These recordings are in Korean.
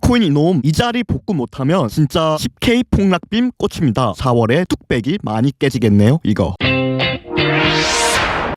비트코인 이놈 이 자리 복구 못하면 진짜 10K 폭락빔 꽂힙니다. 4월에 뚝배기 많이 깨지겠네요 이거.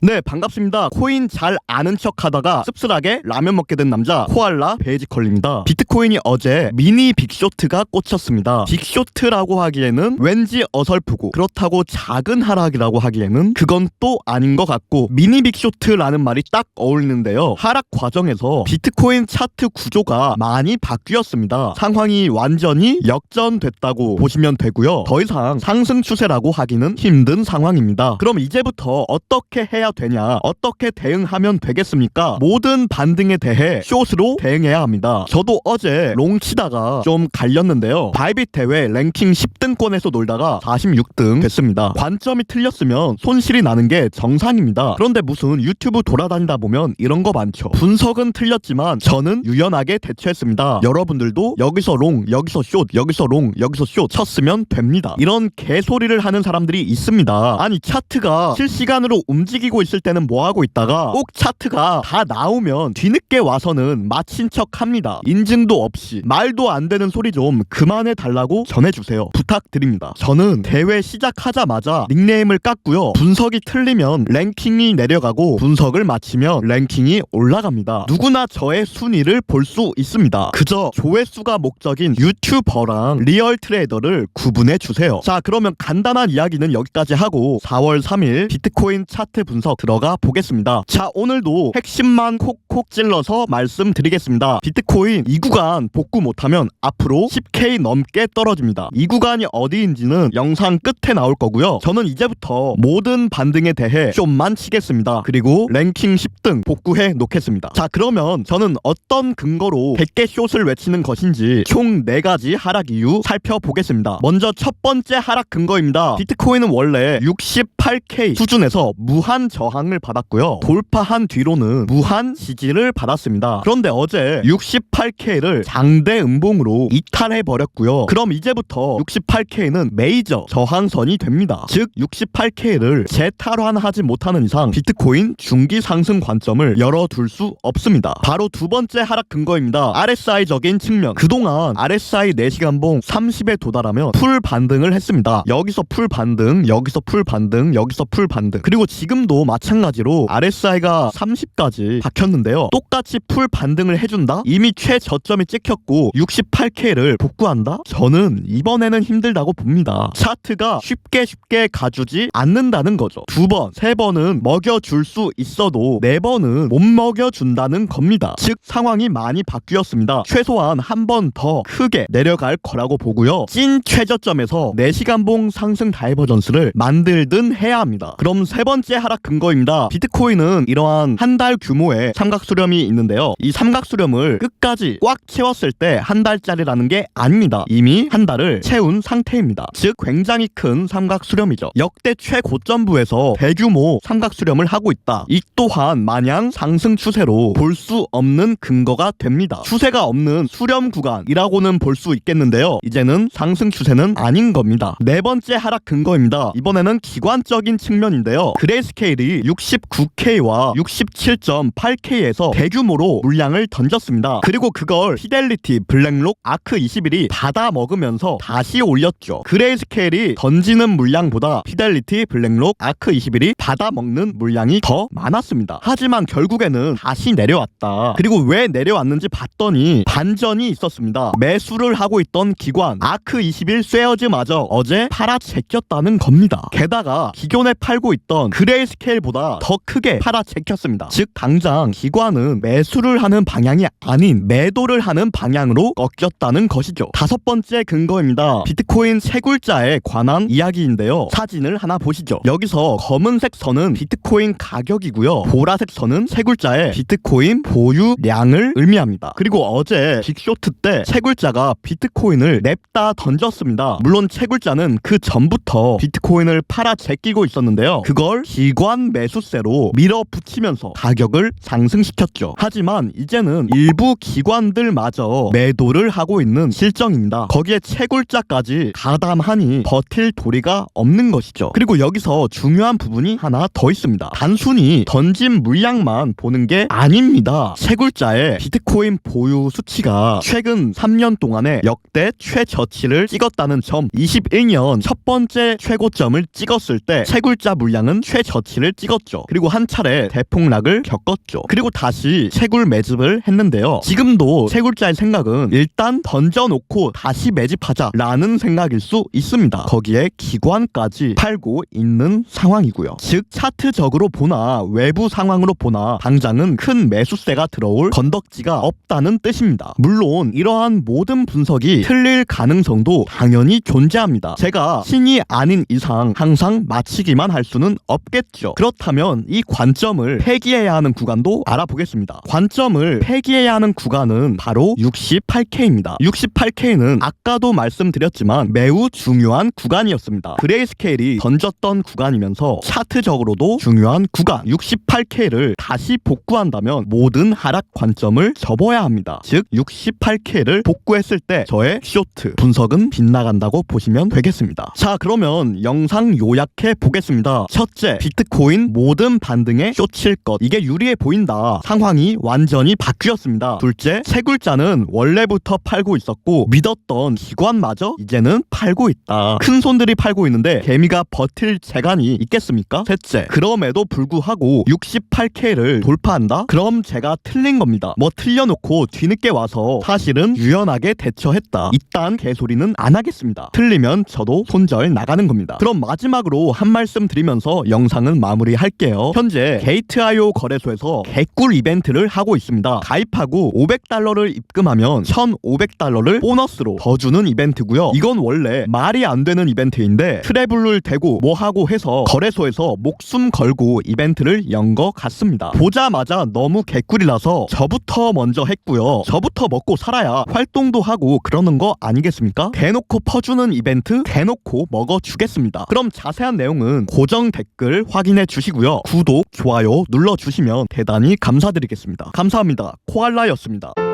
네, 반갑습니다. 코인 잘 아는 척 하다가 씁쓸하게 라면 먹게 된 남자 코알라 베이지컬입니다. 비트코인이 어제 미니 빅쇼트가 꽂혔습니다. 빅쇼트라고 하기에는 왠지 어설프고 그렇다고 작은 하락이라고 하기에는 그건 또 아닌 것 같고 미니 빅쇼트라는 말이 딱 어울리는데요. 하락 과정에서 비트코인 차트 구조가 많이 바뀌었습니다. 상황이 완전히 역전됐다고 보시면 되고요. 더 이상 상승 추세라고 하기는 힘든 상황입니다. 그럼 이제부터 어떻게 해야 되냐, 어떻게 대응하면 되겠습니까? 모든 반등에 대해 숏으로 대응해야 합니다. 저도 어제 롱 치다가 좀 갈렸는데요. 바이빗 대회 랭킹 10등권에서 놀다가 46등 됐습니다. 관점이 틀렸으면 손실이 나는 게 정상입니다. 그런데 무슨 유튜브 돌아다니다 보면 이런 거 많죠. 분석은 틀렸지만 저는 유연하게 대처했습니다. 여러분들도 여기서 롱, 여기서 숏, 여기서 롱, 여기서 숏 쳤으면 됩니다. 이런 개소리를 하는 사람들이 있습니다. 아니 차트가 실시간으로 움직이고 있을 때는 뭐하고 있다가 꼭 차트가 다 나오면 뒤늦게 와서는 마친 척합니다. 인증도 없이 말도 안 되는 소리 좀 그만해 달라고 전해주세요. 부탁드립니다. 저는 대회 시작하자마자 닉네임을 깠고요. 분석이 틀리면 랭킹이 내려가고 분석을 마치면 랭킹이 올라갑니다. 누구나 저의 순위를 볼 수 있습니다. 그저 조회수가 목적인 유튜버랑 리얼 트레이더를 구분해 주세요. 자, 그러면 간단한 이야기는 여기까지 하고 4월 3일 비트코인 차트 분석 들어가 보겠습니다. 자, 오늘도 핵심만 콕콕 찔러서 말씀드리겠습니다. 비트코인 이 구간 복구 못하면 앞으로 10K 넘게 떨어집니다. 이 구간이 어디인지는 영상 끝에 나올 거고요. 저는 이제부터 모든 반등에 대해 숏만 치겠습니다. 그리고 랭킹 10등 복구해 놓겠습니다. 자, 그러면 저는 어떤 근거로 100개 숏을 외치는 것인지 총 4가지 하락 이유 살펴보겠습니다. 먼저 첫 번째 하락 근거입니다. 비트코인은 원래 68K 수준에서 무한 저항을 받았고요. 돌파한 뒤로는 무한 지지를 받았습니다. 그런데 어제 68K를 장대 음봉으로 이탈해버렸고요. 그럼 이제부터 68K는 메이저 저항선이 됩니다. 즉 68K를 재탈환하지 못하는 이상 비트코인 중기 상승 관점을 열어둘 수 없습니다. 바로 두 번째 하락 근거입니다. RSI적인 측면. 그동안 RSI 4시간봉 30에 도달하면 풀 반등을 했습니다. 여기서 풀 반등, 여기서 풀 반등, 여기서 풀 반등. 그리고 지금도 마찬가지로 RSI가 30까지 박혔는데요. 똑같이 풀 반등을 해준다? 이미 최저점이 찍혔고 68K를 복구한다? 저는 이번에는 힘들다고 봅니다. 차트가 쉽게 가주지 않는다는 거죠. 2번, 3번은 먹여줄 수 있어도 4번은 못 먹여준다는 겁니다. 즉 상황이 많이 바뀌었습니다. 최소한 한 번 더 크게 내려갈 거라고 보고요. 찐 최저점에서 4시간봉 상승 다이버전스를 만들든 해야 합니다. 그럼 세 번째 하락 근거입니다. 비트코인은 이러한 한 달 규모의 삼각 수렴이 있는데요. 이 삼각 수렴을 끝까지 꽉 채웠을 때 한 달짜리라는 게 아닙니다. 이미 한 달을 채운 상태입니다. 즉 굉장히 큰 삼각 수렴이죠. 역대 최고점부에서 대규모 삼각 수렴을 하고 있다. 이 또한 마냥 상승 추세로 볼 수 없는 근거가 됩니다. 추세가 없는 수렴 구간이라고는 볼 수 있겠는데요. 이제는 상승 추세는 아닌 겁니다. 네 번째 하락 근거입니다. 이번에는 기관적인 측면인데요. 그레이스케일이 69K와 67.8K에서 대규모로 물량을 던졌습니다. 그리고 그걸 피델리티, 블랙록, 아크21이 받아 먹으면서 다시 올렸죠. 그레이스케일이 던지는 물량보다 피델리티, 블랙록, 아크21이 받아 먹는 물량이 더 많았습니다. 하지만 결국에는 다시 내려왔다. 그리고 왜 내려왔는지 봤더니 반전이 있었습니다. 매수를 하고 있던 기관 아크21 쉐어즈마저 어제 팔아제꼈다는 겁니다. 게다가 기존에 팔고 있던 그레이스케일보다 더 크게 팔아제꼈습니다. 즉 당장 기관은 매수를 하는 방향이 아닌 매도를 하는 방향으로 꺾였다는 것이죠. 다섯 번째 근거입니다. 비트코인 세 글자에 관한 이야기인데요. 사진을 하나 보시죠. 여기서 검은색 선은 비트코인 가격이고요. 보라색 선은 세 글자에 비트코인 보유량을 의미합니다. 그리고 어제 빅쇼트 때 세 글자가 비트코인을 냅다 던졌습니다. 물론 세 글자는 그 전부터 비트코인을 팔아 제끼고 있었는데요. 그걸 기관 우연 매수세로 밀어붙이면서 가격을 상승시켰죠. 하지만 이제는 일부 기관들마저 매도를 하고 있는 실정입니다. 거기에 채굴자까지 가담하니 버틸 도리가 없는 것이죠. 그리고 여기서 중요한 부분이 하나 더 있습니다. 단순히 던진 물량만 보는 게 아닙니다. 채굴자의 비트코인 보유 수치가 최근 3년 동안에 역대 최저치를 찍었다는 점, 21년 첫 번째 최고점을 찍었을 때 채굴자 물량은 최저치를 찍었죠. 그리고 한 차례 대폭락을 겪었죠. 그리고 다시 채굴 매집을 했는데요. 지금도 채굴자의 생각은 일단 던져놓고 다시 매집하자라는 생각일 수 있습니다. 거기에 기관까지 팔고 있는 상황이고요. 즉 차트적으로 보나 외부 상황으로 보나 당장은 큰 매수세가 들어올 건덕지가 없다는 뜻입니다. 물론 이러한 모든 분석이 틀릴 가능성도 당연히 존재합니다. 제가 신이 아닌 이상 항상 맞히기만 할 수는 없겠죠. 그렇다면 이 관점을 폐기해야 하는 구간도 알아보겠습니다. 관점을 폐기해야 하는 구간은 바로 68K입니다. 68K는 아까도 말씀드렸지만 매우 중요한 구간이었습니다. 그레이스케일이 던졌던 구간이면서 차트적으로도 중요한 구간 68K를 다시 복구한다면 모든 하락 관점을 접어야 합니다. 즉 68K를 복구했을 때 저의 쇼트 분석은 빗나간다고 보시면 되겠습니다. 자, 그러면 영상 요약해 보겠습니다. 첫째, 비트코인 모든 반등에 쇼칠 것, 이게 유리해 보인다. 상황이 완전히 바뀌었습니다. 둘째, 채굴자는 원래부터 팔고 있었고 믿었던 기관마저 이제는 팔고 있다. 큰 손들이 팔고 있는데 개미가 버틸 재간이 있겠습니까? 셋째, 그럼에도 불구하고 68K를 돌파한다? 그럼 제가 틀린 겁니다. 뭐 틀려놓고 뒤늦게 와서 사실은 유연하게 대처했다, 이딴 개소리는 안 하겠습니다. 틀리면 저도 손절 나가는 겁니다. 그럼 마지막으로 한 말씀 드리면서 영상은 마무리할게요. 현재 게이트.io 거래소에서 개꿀 이벤트를 하고 있습니다. 가입하고 $500를 입금하면 1,500달러를 보너스로 더 주는 이벤트고요. 이건 원래 말이 안 되는 이벤트인데 트래블을 대고 뭐 하고 해서 거래소에서 목숨 걸고 이벤트를 연 것 같습니다. 보자마자 너무 개꿀이라서 저부터 먼저 했고요. 저부터 먹고 살아야 활동도 하고 그러는 거 아니겠습니까? 대놓고 퍼주는 이벤트 대놓고 먹어주겠습니다. 그럼 자세한 내용은 고정 댓글 확인해 주시고요. 구독, 좋아요 눌러주시면 대단히 감사드리겠습니다. 감사합니다. 코알라였습니다.